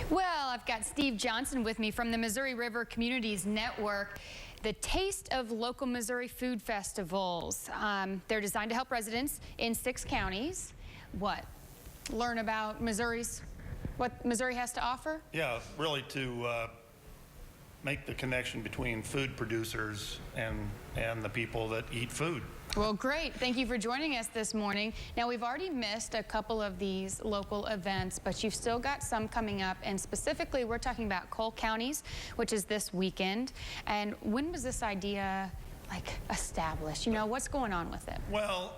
Well, I've got Steve Johnson with me from the Missouri River Communities Network. The Taste of Local Missouri Food Festivals. They're designed to help residents in 6 counties. Learn about what Missouri has to offer? Yeah, really to make the connection between food producers and the people that eat food. Well, great. Thank you for joining us this morning. Now, we've already missed a couple of these local events, but you've still got some coming up, and specifically, we're talking about Cole Counties, which is this weekend. And when was this idea established? You know, what's going on with it? Well,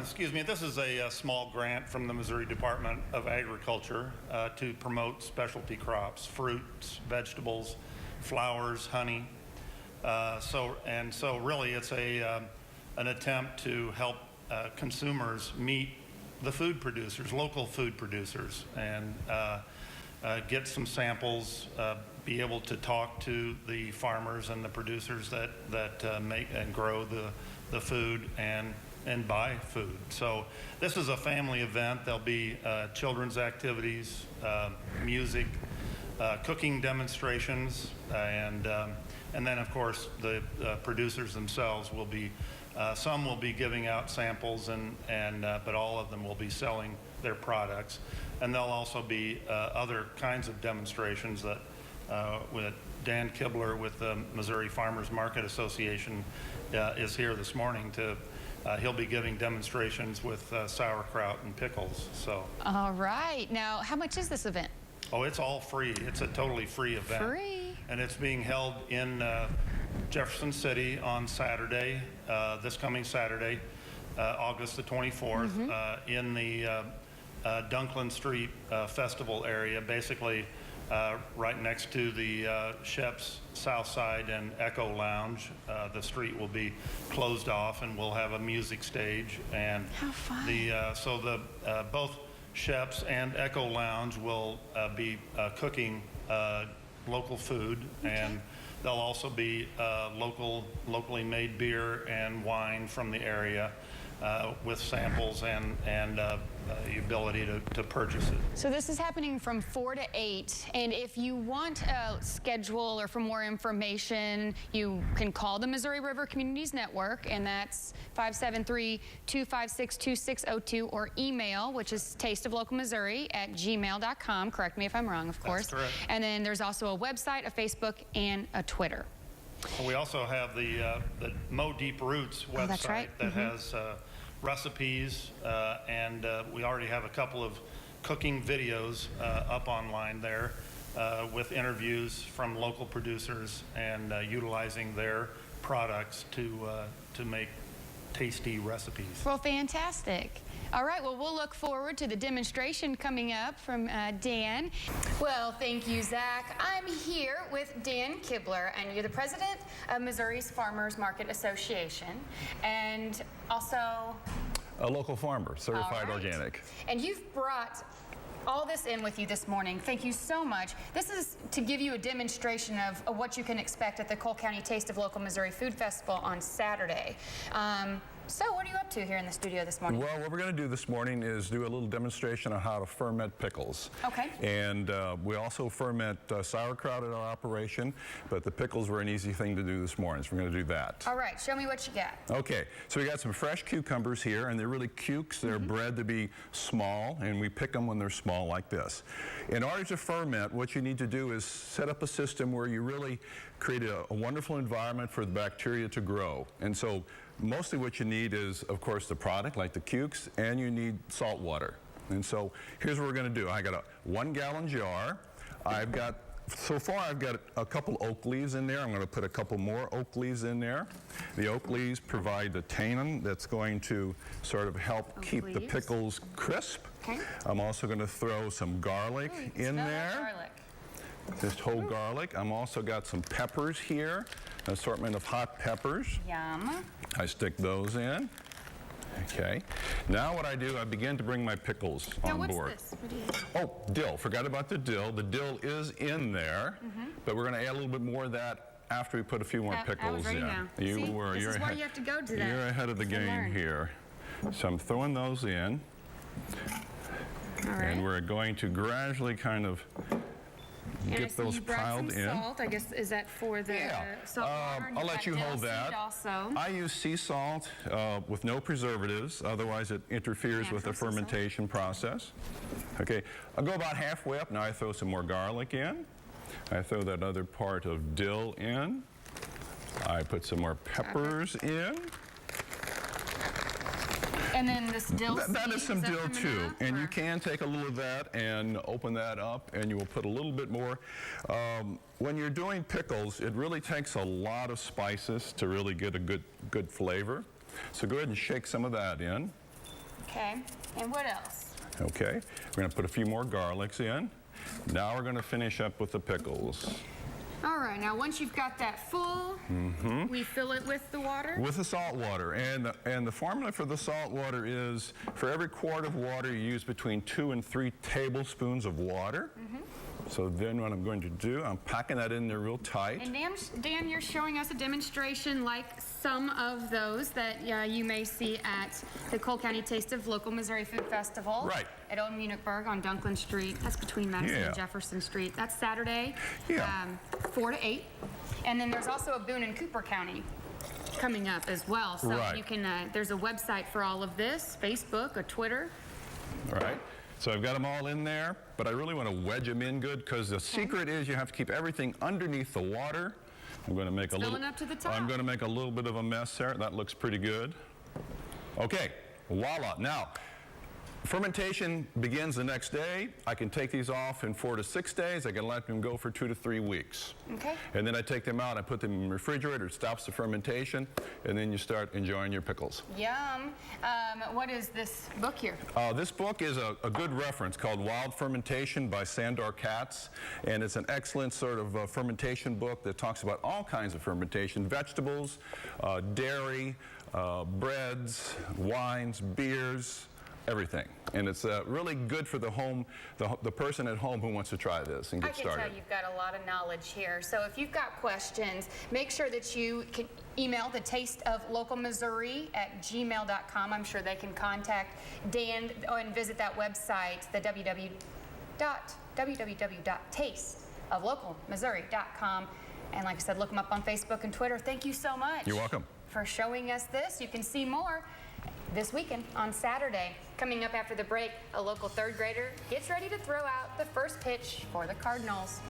excuse me, this is a small grant from the Missouri Department of Agriculture to promote specialty crops, fruits, vegetables, flowers, honey. So really it's an attempt to help consumers meet the food producers, local food producers, and get some samples, be able to talk to the farmers and the producers that make and grow the food and buy food. So this is a family event. There'll be children's activities, music, cooking demonstrations, and then of course the producers themselves will be, some will be giving out samples, but all of them will be selling their products. And there'll also be other kinds of demonstrations that with Dan Kibler with the Missouri Farmers Market Association is here this morning to, he'll be giving demonstrations with sauerkraut and pickles. So. All right. Now, how much is this event? Oh, it's all free. It's a totally free event. Free? And it's being held in Jefferson City on Saturday, this coming Saturday, August the 24th, in the Dunklin Street Festival area, basically right next to the Shep's South Side and Echo Lounge. The street will be closed off and we'll have a music stage. And how fun. Both Shep's and Echo Lounge will be cooking local food, and there'll also be locally made beer and wine from the area with samples and the ability to purchase it. So this is happening from 4 to 8, and if you want a schedule or for more information, you can call the Missouri River Communities Network, and that's 573-256-2602, or email, which is tasteoflocalmissouri@gmail.com. Correct me if I'm wrong, of course. That's correct. And then there's also a website, a Facebook, and a Twitter. We also have the Mow Deep Roots website. That's right. That has recipes, and we already have a couple of cooking videos up online there with interviews from local producers and utilizing their products to make tasty recipes. Well, fantastic. All right, well, we'll look forward to the demonstration coming up from Dan. Well, thank you, Zach. I'm here with Dan Kibler, and you're the president of Missouri's Farmers Market Association, and also a local farmer, certified organic. And you've brought all this in with you this morning. Thank you so much. This is to give you a demonstration of what you can expect at the Cole County Taste of Local Missouri Food Festival on Saturday. So what are you up to here in the studio this morning? Well, what we're going to do this morning is do a little demonstration on how to ferment pickles. Okay. And we also ferment sauerkraut at our operation, but the pickles were an easy thing to do this morning, so we're going to do that. All right, show me what you got. Okay, so we got some fresh cucumbers here, and they're really cukes. They're bred to be small, and we pick them when they're small like this. In order to ferment, what you need to do is set up a system where you really create a wonderful environment for the bacteria to grow. And so mostly what you need is, of course, the product, like the cukes, and you need salt water. And so here's what we're going to do. I got a 1-gallon jar. So far I've got a couple oak leaves in there. I'm going to put a couple more oak leaves in there. The oak leaves provide the tannin that's going to sort of help keep the pickles crisp. Okay. I'm also going to throw some garlic in there. Garlic. Just whole garlic. I'm also got some peppers here, an assortment of hot peppers. Yum. I stick those in. Okay. Now what I do, I begin to bring my pickles on board. What's this? What do you have? Oh, dill. Forgot about the dill. The dill is in there, but we're going to add a little bit more of that after we put a few more pickles in. Now. This is where you have to go to that. You're ahead of the game here. So I'm throwing those in. All right. And we're going to gradually kind of And I get see those you brought piled some in. salt. I guess, is that for the salt water? And I'll you've let got you dill hold seed that. Also. I use sea salt with no preservatives, otherwise it interferes with the Natural sea salt. fermentation process. Okay, I'll go about halfway up. Now I throw some more garlic in. I throw that other part of dill in. I put some more peppers in. And then this dill seed, That is some that dill from too, enough, and or? you can take a little of that and open that up, and you will put a little bit more. When you're doing pickles, it really takes a lot of spices to really get a good flavor. So go ahead and shake some of that in. Okay, and what else? Okay, we're going to put a few more garlics in. Now we're going to finish up with the pickles. All right, now once you've got that full, we fill it with the water? With the salt water, and the formula for the salt water is for every quart of water you use between 2 and 3 tablespoons of water. So then what I'm going to do, I'm packing that in there real tight. And Dan, you're showing us a demonstration like some of those that you may see at the Cole County Taste of Local Missouri Food Festival. Right. At Old Munichburg on Dunklin Street. That's between Madison Yeah. and Jefferson Street. That's Saturday, Yeah. 4 to 8. And then there's also a Boone and Cooper County coming up as well. So Right. you can, there's a website for all of this, Facebook, a Twitter. All right. So I've got them all in there, but I really want to wedge them in good because the secret is you have to keep everything underneath the water. I'm going to make a little. Filling up to the top. I'm going to make a little bit of a mess there. That looks pretty good. Okay, voila. Now, fermentation begins the next day. I can take these off in 4 to 6 days. I can let them go for 2 to 3 weeks. Okay. And then I take them out, I put them in the refrigerator, it stops the fermentation, and then you start enjoying your pickles. Yum. What is this book here? This book is a good reference called Wild Fermentation by Sandor Katz, and it's an excellent sort of fermentation book that talks about all kinds of fermentation, vegetables, dairy, breads, wines, beers, everything. And it's really good for the person at home who wants to try this and get started. I can tell you've got a lot of knowledge here. So if you've got questions, make sure that you can email the Taste of Local Missouri at gmail.com. I'm sure they can contact Dan and visit that website, the www.tasteoflocalmissouri.com. And like I said, look them up on Facebook and Twitter. Thank you so much. You're welcome. For showing us this. You can see more this weekend on Saturday. Coming up after the break, a local 3rd grader gets ready to throw out the first pitch for the Cardinals.